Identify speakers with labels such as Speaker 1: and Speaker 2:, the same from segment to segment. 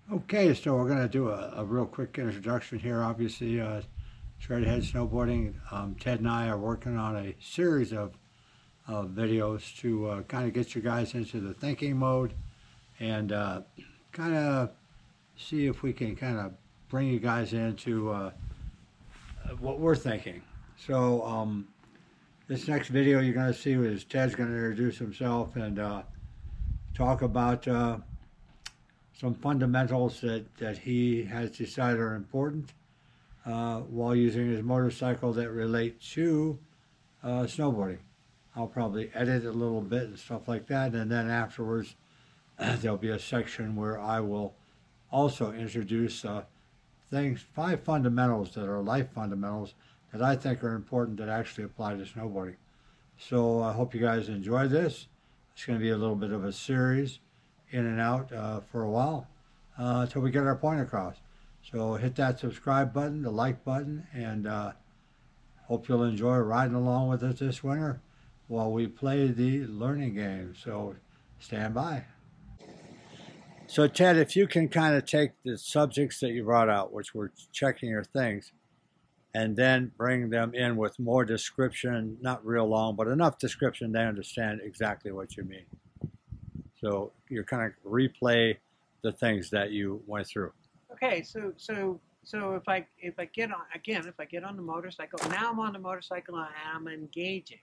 Speaker 1: Okay, so we're going to do a real quick introduction here. Obviously, Straight Ahead Snowboarding. Ted and I are working on a series of videos to kind of get you guys into the thinking mode and kind of see if we can kind of bring you guys into what we're thinking. So, this next video you're going to see is Ted's going to introduce himself and talk about some fundamentals that he has decided are important while using his motorcycle that relate to snowboarding. I'll probably edit a little bit and stuff like that, and then afterwards there'll be a section where I will also introduce five fundamentals that are life fundamentals that I think are important that actually apply to snowboarding. So I hope you guys enjoy this. It's going to be a little bit of a series in and out for a while until we get our point across. So hit that subscribe button, the like button, and hope you'll enjoy riding along with us this winter while we play the learning game. So stand by. So Ted, if you can kind of take the subjects that you brought out, which were checking your things, and then bring them in with more description, not real long, but enough description they understand exactly what you mean. So you're kind of replay the things that you went through.
Speaker 2: Okay, so if I get on the motorcycle, now I'm on the motorcycle and I'm engaging,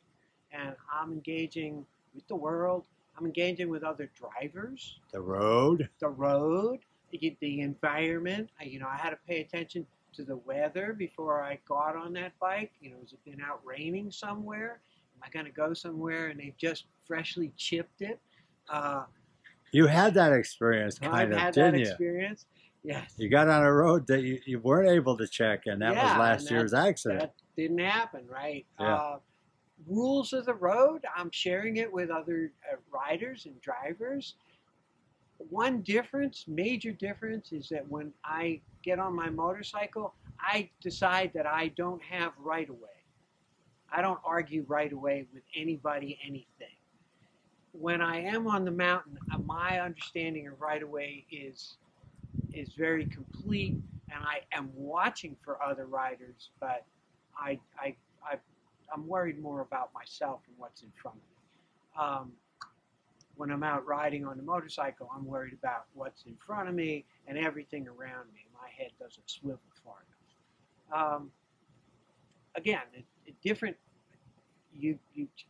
Speaker 2: with the world. I'm engaging with other drivers.
Speaker 1: The road,
Speaker 2: the environment. I had to pay attention to the weather before I got on that bike. Has it been out raining somewhere? Am I going to go somewhere and they've just freshly chipped it?
Speaker 1: You had that experience,
Speaker 2: I've had that experience. Yes.
Speaker 1: You got on a road that you weren't able to check, and that was last year's accident.
Speaker 2: That didn't happen, right?
Speaker 1: Yeah.
Speaker 2: Rules of the road, I'm sharing it with other riders and drivers. One difference, major difference, is that when I get on my motorcycle, I decide that I don't have right of way. I don't argue right of way with anybody, anything. When I am on the mountain, my understanding of right of way is very complete, and I am watching for other riders, but I'm worried more about myself and what's in front of me. When I'm out riding on the motorcycle, I'm worried about what's in front of me and everything around me. My head doesn't swivel far enough. Again, different. You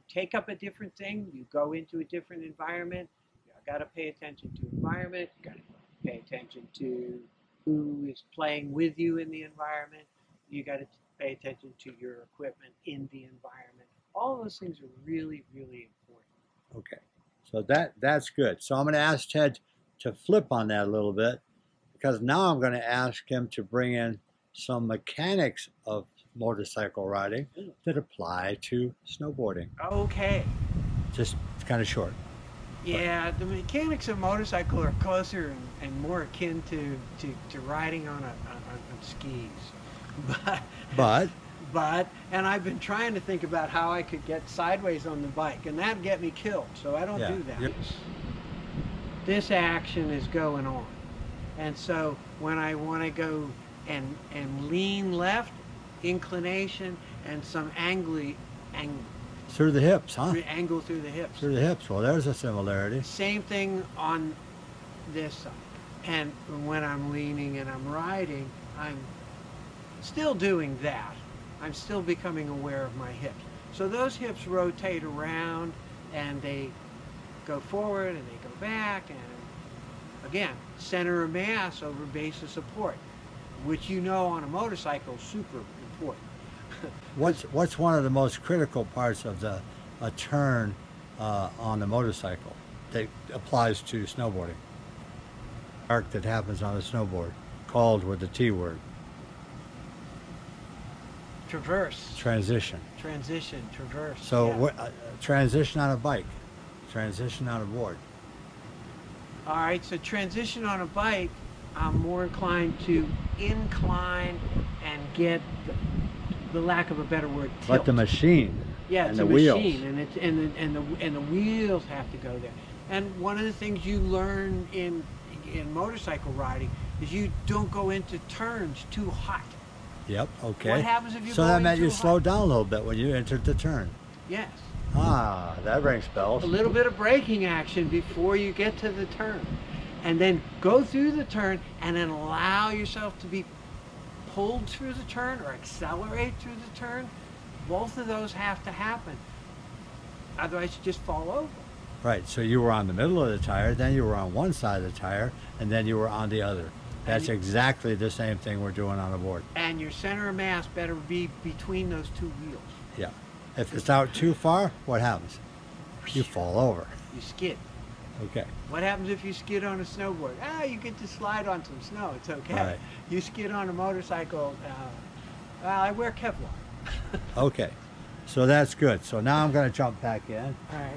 Speaker 2: take up a different thing. You go into a different environment. You got to pay attention to environment. You got to pay attention to who is playing with you in the environment. You got to pay attention to your equipment in the environment. All those things are really, really important.
Speaker 1: Okay, so that's good. So I'm going to ask Ted to flip on that a little bit, because now I'm going to ask him to bring in some mechanics of motorcycle riding that apply to snowboarding.
Speaker 2: Okay.
Speaker 1: Just kind of short.
Speaker 2: Yeah, the mechanics of motorcycle are closer and more akin to riding on skis. But and I've been trying to think about how I could get sideways on the bike, and that'd get me killed, so I don't do that. Yep. This action is going on, and so when I want to go and lean left, inclination, and some angle
Speaker 1: through the hips, huh?
Speaker 2: Angle through the hips.
Speaker 1: Through the hips. Well, there's a similarity.
Speaker 2: Same thing on this side. And when I'm leaning and I'm riding, I'm still doing that. I'm still becoming aware of my hips. So those hips rotate around and they go forward and they go back, and again, center of mass over base of support, which on a motorcycle is super important.
Speaker 1: What's one of the most critical parts of a turn on the motorcycle that applies to snowboarding? Arc that happens on a snowboard, called with the T word.
Speaker 2: Traverse.
Speaker 1: Transition.
Speaker 2: Traverse.
Speaker 1: So transition on a bike, transition on a board.
Speaker 2: All right, so transition on a bike, I'm more inclined to incline and get the lack of a better word, tilt.
Speaker 1: But the machine.
Speaker 2: Yeah, it's
Speaker 1: and
Speaker 2: a
Speaker 1: the wheels.
Speaker 2: machine, and the wheels have to go there. And one of the things you learn in in motorcycle riding is you don't go into turns too hot.
Speaker 1: Yep. Okay.
Speaker 2: What happens if you
Speaker 1: So
Speaker 2: go
Speaker 1: that
Speaker 2: in
Speaker 1: meant
Speaker 2: too
Speaker 1: you
Speaker 2: hot?
Speaker 1: slowed down a little bit when you entered the turn.
Speaker 2: Yes.
Speaker 1: Ah, that rings bells.
Speaker 2: A little bit of braking action before you get to the turn. And then go through the turn and then allow yourself to be pulled through the turn or accelerate through the turn. Both of those have to happen. Otherwise you just fall over.
Speaker 1: Right. So you were on the middle of the tire, then you were on one side of the tire, and then you were on the other. That's exactly the same thing we're doing on a board.
Speaker 2: And your center of mass better be between those two wheels.
Speaker 1: Yeah. If it's out too far, what happens? You fall over.
Speaker 2: You skid.
Speaker 1: Okay.
Speaker 2: What happens if you skid on a snowboard? You get to slide on some snow. It's okay.
Speaker 1: Right.
Speaker 2: You skid on a motorcycle. Well, I wear Kevlar.
Speaker 1: Okay. So that's good. So now I'm going to jump back in.
Speaker 2: All right.